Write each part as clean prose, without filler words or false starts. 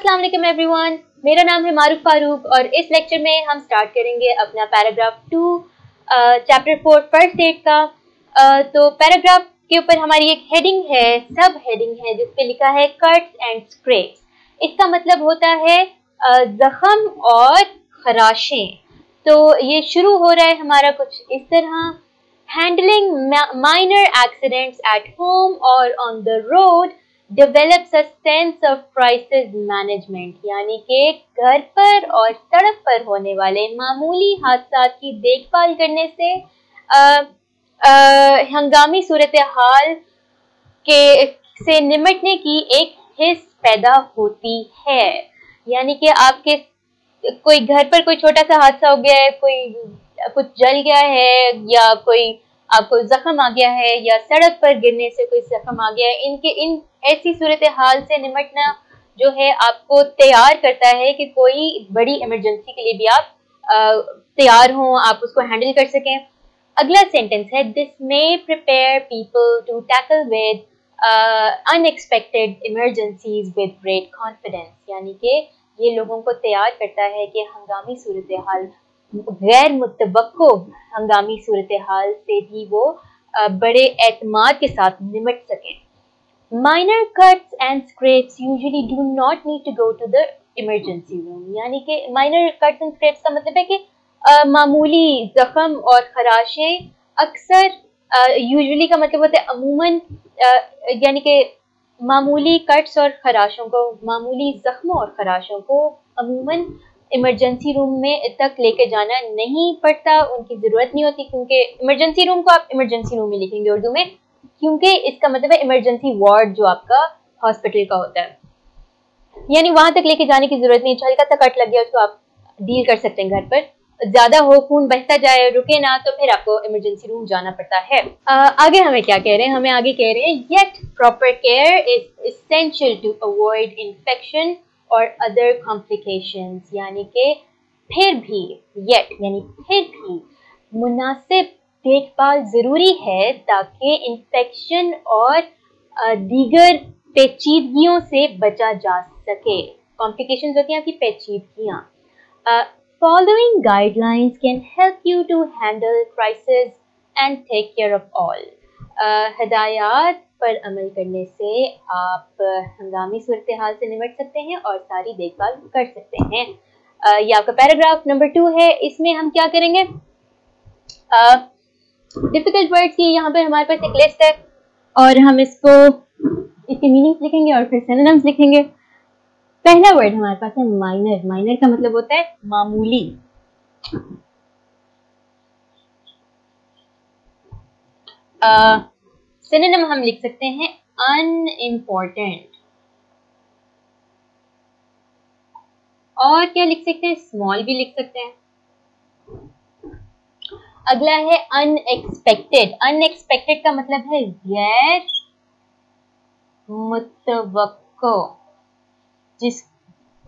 अस्सलाम वालेकुम एवरीवन, मेरा नाम है मारूफ फारूक और इस लेक्चर में हम स्टार्ट करेंगे अपना पैराग्राफ 2 चैप्टर 4 फर्स्ट एड का। तो पैराग्राफ के ऊपर हमारी एक हेडिंग है, सब हेडिंग है जिस पे लिखा है कट्स एंड स्क्रैप्स। इसका मतलब होता है जख्म और खराशें। तो ये शुरू हो रहा है हमारा कुछ इस तरह, handling minor accidents at home और on the road develops a sense of crisis management, यानी कि घर पर और सड़क पर होने वाले मामूली हादसा की देखभाल करने से हंगामी सूरत हाल के से निपटने की एक हिस्स पैदा होती है। यानी कि आपके कोई घर पर कोई छोटा सा हादसा हो गया है, कोई कुछ जल गया है या कोई आपको जख्म आ गया है या सड़क पर गिरने से कोई जख्म आ गया है, इन ऐसी सूरत हाल से निपटना जो है आपको तैयार करता है कि कोई बड़ी इमरजेंसी के लिए भी आप तैयार हों, आप उसको हैंडल कर सकें। अगला सेंटेंस है, this may prepare people to tackle with unexpected emergencies with great confidence, यानी कि ये लोगों को तैयार करता है कि हंगामी सूरत हाल, गैर मुतवक्को हंगामी सूरत हाल से भी वो बड़े एतमाद के साथ निपट सकें। Minor cuts and scrapes usually do not need to go to the emergency room, यानी कि minor cuts and scrapes का मतलब है कि मामूली जख्म और खराशें अक्सर usually का मतलब होता है अमूमन, यानी कि मामूली कट्स और खराशों को, मामूली जख्मों और खराशों को अमूमन इमरजेंसी रूम में तक लेके जाना नहीं पड़ता, उनकी ज़रूरत नहीं होती, क्योंकि इमरजेंसी रूम को आप इमरजेंसी रूम में लिखेंगे उर्दू में, क्योंकि इसका मतलब है इमरजेंसी वार्ड जो आपका हॉस्पिटल का होता है, यानी वहां तक लेके जाने की जरूरत नहीं। हल्का सा कट लग गया उसको आप डील कर सकते हैं घर पर, ज्यादा हो, खून बहता जाए, रुके ना, तो फिर आपको इमरजेंसी रूम जाना पड़ता है। आगे हमें क्या कह रहे हैं, हमें आगे कह रहे हैं yet proper care is essential to avoid infection और अदर कॉम्प्लिकेशंस, यानी कि फिर भी, येट यानी फिर भी मुनासिब देखभाल जरूरी है ताकि इन्फेक्शन और दीगर पेचीदगियों से बचा जा सके। कॉम्प्लिकेशंस होती हैं आपकी पेचीदगियां। Following guidelines can help you to handle crisis and take care of all. हिदायत पर अमल करने से आप हंगामी सूरत हाल से निपट सकते हैं और सारी देखभाल कर सकते हैं। ये आपका पैराग्राफ नंबर 2 है। इसमें हम क्या करेंगे, डिफिकल्ट वर्ड्स की यहाँ पर हमारे पास एक लिस्ट है और हम इसको, इसके मीनिंग्स लिखेंगे और फिर सिनोनिम्स लिखेंगे। पहला वर्ड हमारे पास है माइनर। माइनर का मतलब होता है मामूली। सिनोनिम हम लिख सकते हैं अनइम्पोर्टेंट, और क्या लिख सकते हैं, स्मॉल भी लिख सकते हैं। अगला है अनएक्सपेक्टेड। अनएक्सपेक्टेड का मतलब है गैर मुतवक्को,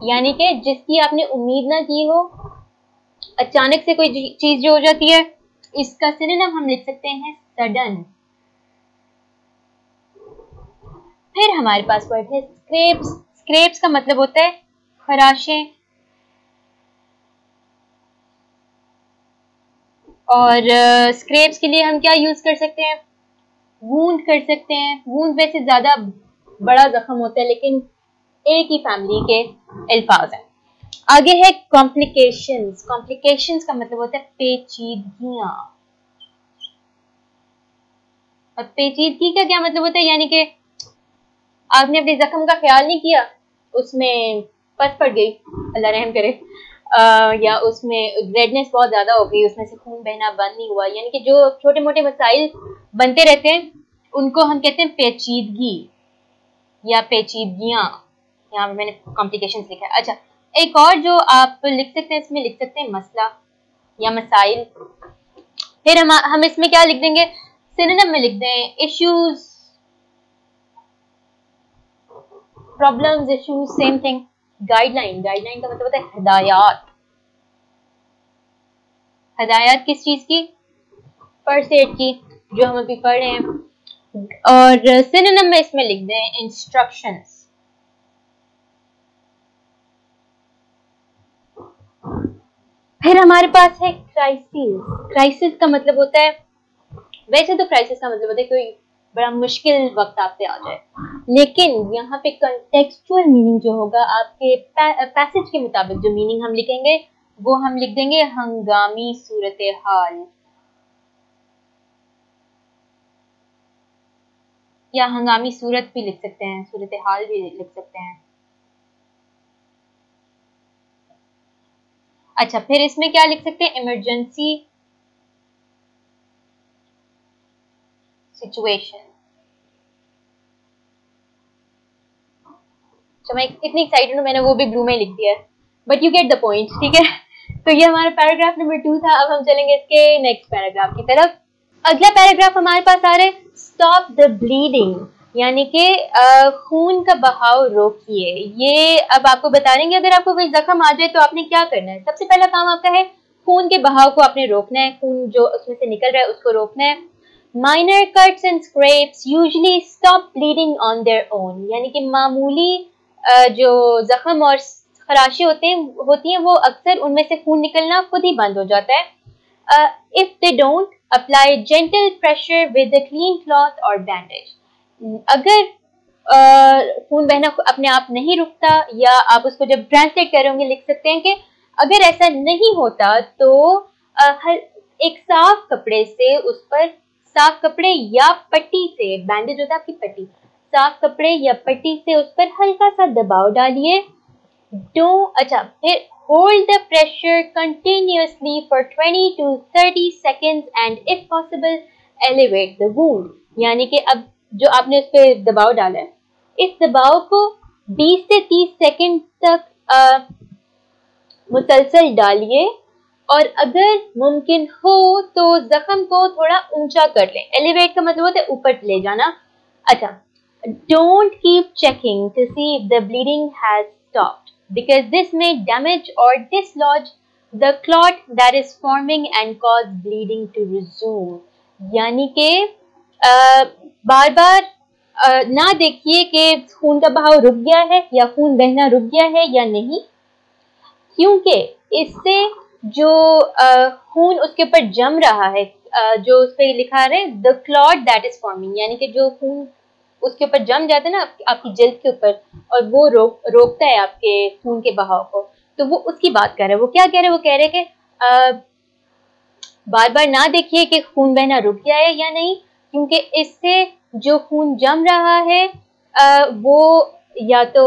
यानी कि जिसकी आपने उम्मीद ना की हो, अचानक से कोई चीज जो हो जाती है, इसका सिनोनिम हम लिख सकते हैं सडन। फिर हमारे पास वर्ड है स्क्रैप्स। स्क्रैप्स का मतलब होता है खराशें, और स्क्रैप्स के लिए हम क्या यूज कर सकते हैं, वूंड कर सकते हैं। वूंड वैसे ज्यादा बड़ा जख्म होता है, लेकिन एक ही फैमिली के अल्फाज हैं। आगे है कॉम्प्लिकेशंस। कॉम्प्लिकेशंस का मतलब होता है पेचीदगियां। अब पेचीदगी का क्या मतलब होता है, यानी कि आपने अपने जख्म का ख्याल नहीं किया, उसमें पस पड़ गई, अल्लाह रहम करे, या उसमें रेडनेस बहुत ज्यादा हो गई, उसमें से खून बहना बंद नहीं हुआ, यानी कि जो छोटे मोटे मसाइल बनते रहते हैं उनको हम कहते हैं पेचीदगी या पेचीदगियां। यहाँ पे मैंने कॉम्प्लिकेशंस लिखा है। अच्छा, एक और जो आप लिख सकते हैं, इसमें लिख सकते हैं मसला या मसाइल। फिर हम इसमें क्या लिख देंगे, सिनोनिम में लिख दें issues, problems, issues, same thing. Guideline. Guideline का मतलब होता है हिदायत। हिदायत किस चीज की, फर्स्ट एड की, जो हम अभी पढ़ रहे हैं। और सिनोनिम में इसमें लिख दें इंस्ट्रक्शंस। फिर हमारे पास है क्राइसिस। क्राइसिस का मतलब होता है, वैसे तो क्राइसिस का मतलब होता है कोई बड़ा मुश्किल वक्त आप पे आ जाए, लेकिन यहाँ पे कंटेक्चुअल मीनिंग जो होगा आपके पैसेज के मुताबिक जो मीनिंग हम लिखेंगे वो हम लिख देंगे हंगामी सूरत हाल, या हंगामी सूरत भी लिख सकते हैं, सूरत हाल भी लिख सकते हैं। अच्छा, फिर इसमें क्या लिख सकते हैं, इमरजेंसी सिचुएशन। तो मैं इतनी एक्साइटेड हूँ, मैंने वो भी ब्लू में लिख दिया है, but you get the point, ठीक है। तो ये हमारा पैराग्राफ नंबर 2 था। अब हम चलेंगे इसके नेक्स्ट पैराग्राफ की तरफ। अगला पैराग्राफ हमारे पास आ रहा है स्टॉप द ब्लीडिंग, यानी कि खून का बहाव रोकिए। ये अब आपको बता देंगे अगर आपको कोई जख्म आ जाए तो आपने क्या करना है। सबसे पहला काम आपका है खून के बहाव को आपने रोकना है, खून जो उसमें से निकल रहा है उसको रोकना है। Minor cuts and scraps usually stop bleeding on their own, यानी कि मामूली जो जख्म और खराशे होती हैं वो अक्सर उनमें से खून निकलना खुद ही बंद हो जाता है। If they don't, apply gentle pressure with a clean cloth or bandage. अगर खून बहना अपने आप नहीं रुकता, या आप उसको जब ट्रांसलेट कर रहे होंगे लिख सकते हैं कि अगर ऐसा नहीं होता तो एक साफ कपड़े से उस पर, साफ कपड़े या पट्टी से, बैंडेज होता है आपकी पट्टी, साफ कपड़े या पट्टी से उस पर हल्का सा दबाव डालिए। अच्छा, फिर hold the pressure continuously for 20 to 30 seconds and if possible elevate the wound, यानी कि अब जो आपने उस पर दबाव डाला है, इस दबाव को 20 से 30 सेकंड तक मुसलसल डालिए, और अगर मुमकिन हो तो जख्म को थोड़ा ऊंचा कर लें। एलिवेट का मतलब होता है ऊपर ले जाना। अच्छा, don't keep checking to see if the bleeding has stopped because this may damage or dislodge the clot that is forming and cause bleeding to resume, यानी कि बार बार ना देखिए कि खून का बहाव रुक गया है या खून बहना रुक गया है या नहीं, क्योंकि इससे जो खून उसके ऊपर जम रहा है, जो उस पर लिखा है the clot that is forming, यानी कि जो खून उसके ऊपर जम जाता है ना आपकी जल्द के ऊपर, और वो रोकता है आपके खून के बहाव को, तो वो उसकी बात कर रहे हैं। वो क्या कह रहे हैं, वो कह रहे हैं कि बार बार ना देखिए कि खून बहना रुक गया है या नहीं, क्योंकि इससे जो खून जम रहा है वो या तो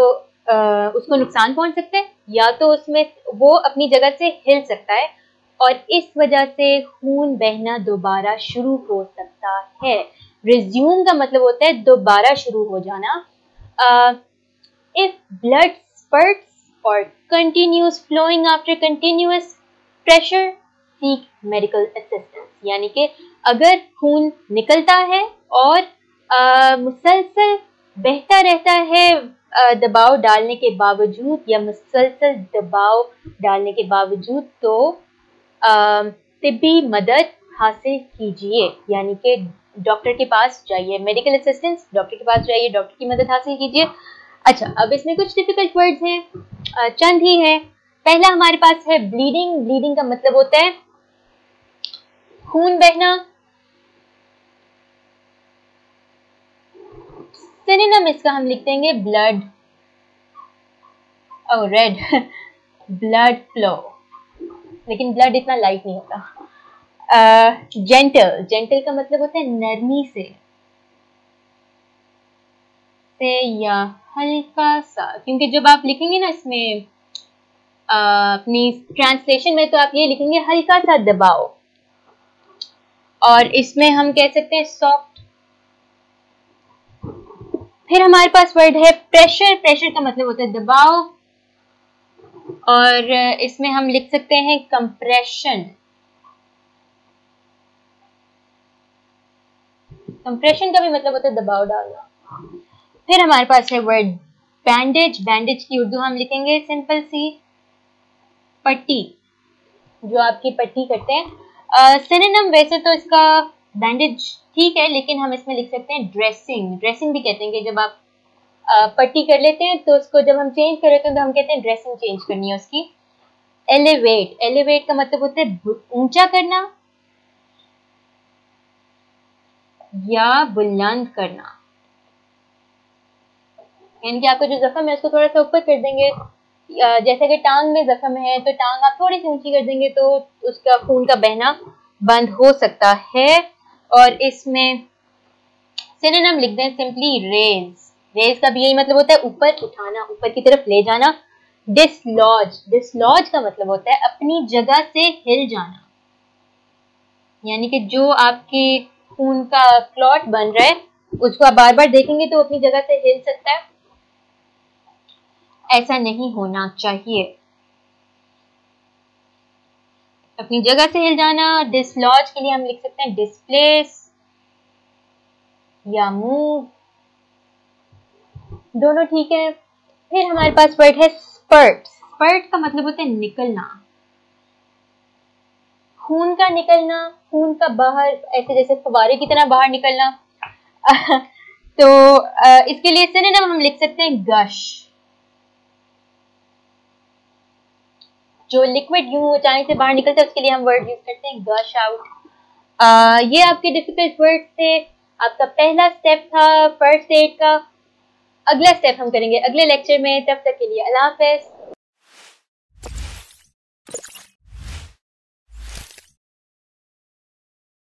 उसको नुकसान पहुंच सकता है, या तो उसमें वो अपनी जगह से हिल सकता है, और इस वजह से खून बहना दोबारा शुरू हो सकता है। रिज्यूम का मतलब होता है दोबारा शुरू हो जाना। इफ ब्लड स्पर्ट्स और continuous flowing after continuous pressure seek medical assistance, यानी कि अगर खून निकलता है और मुसलसल बहता रहता है दबाव डालने के बावजूद, या मुसलसल दबाव डालने के बावजूद, तो तिब्बी मदद हासिल कीजिए, यानी कि डॉक्टर के पास जाइए, मेडिकल असिस्टेंस डॉक्टर के पास जाइए, डॉक्टर की मदद हासिल कीजिए। अच्छा, अब इसमें कुछ डिफिकल्ट वर्ड्स हैं, चंद ही हैं। पहला हमारे पास है ब्लीडिंग। ब्लीडिंग का मतलब होता है खून बहना। सिनोनिम इसका हम लिख देंगे ब्लड और रेड ब्लड फ्लो, लेकिन ब्लड इतना लाइट नहीं होता। जेंटल, जेंटल का मतलब होता है नरमी से या हल्का सा, क्योंकि जब आप लिखेंगे ना इसमें अपनी ट्रांसलेशन में, तो आप ये लिखेंगे हल्का सा दबाव, और इसमें हम कह सकते हैं सॉफ्ट। फिर हमारे पास वर्ड है प्रेशर। प्रेशर का मतलब होता है दबाव, और इसमें हम लिख सकते हैं कंप्रेशन। कंप्रेशन का भी मतलब होता है दबाव डालना। फिर हमारे पास है वर्ड बैंडेज। बैंडेज की उर्दू हम लिखेंगे सिंपल सी पट्टी, जो आपकी पट्टी करते हैं। सिनोनिम वैसे तो इसका बैंडेज ठीक है, लेकिन हम इसमें लिख सकते हैं ड्रेसिंग। ड्रेसिंग भी कहते हैं कि जब आप पट्टी कर लेते हैं तो उसको जब हम चेंज कर लेते हैं तो हम कहते हैं ड्रेसिंग चेंज करनी है उसकी। एलिवेट, एलिवेट का मतलब होता है ऊंचा करना या बुलंद करना, यानी कि आपका जो जख्म है उसको थोड़ा सा ऊपर कर देंगे। जैसे कि टांग में जख्म है तो टांग आप थोड़ी सी ऊंची कर देंगे तो उसका खून का बहना बंद हो सकता है। और इसमें सिनोनिम लिख दें सिंपली रेज, रेज का भी यही मतलब होता है ऊपर उठाना, ऊपर की तरफ ले जाना। डिसलॉज, डिसलॉज का मतलब होता है अपनी जगह से हिल जाना, यानी कि जो आपके खून का क्लॉट बन रहा है उसको आप बार बार देखेंगे तो अपनी जगह से हिल सकता है, ऐसा नहीं होना चाहिए। अपनी जगह से हिल जाना। डिसलॉज के लिए हम लिख सकते हैं डिस्प्लेस या मूव, दोनों ठीक है। फिर हमारे पास वर्ड है स्पर्ट, स्पर्ट का मतलब होता है निकलना, खून का निकलना, खून का बाहर ऐसे जैसे फव्वारे की तरह बाहर निकलना। तो इसके लिए सिनोनिम हम लिख सकते हैं गश, जो लिक्विड यूं अचानक से बाहर निकलता है उसके लिए हम वर्ड यूज करते हैं गश आउट। ये आपके डिफिकल्ट वर्ड थे, आपका पहला स्टेप था फर्स्ट एड का। अगला स्टेप हम करेंगे अगले लेक्चर में, तब तक के लिए अल्लाह हाफ़िज़।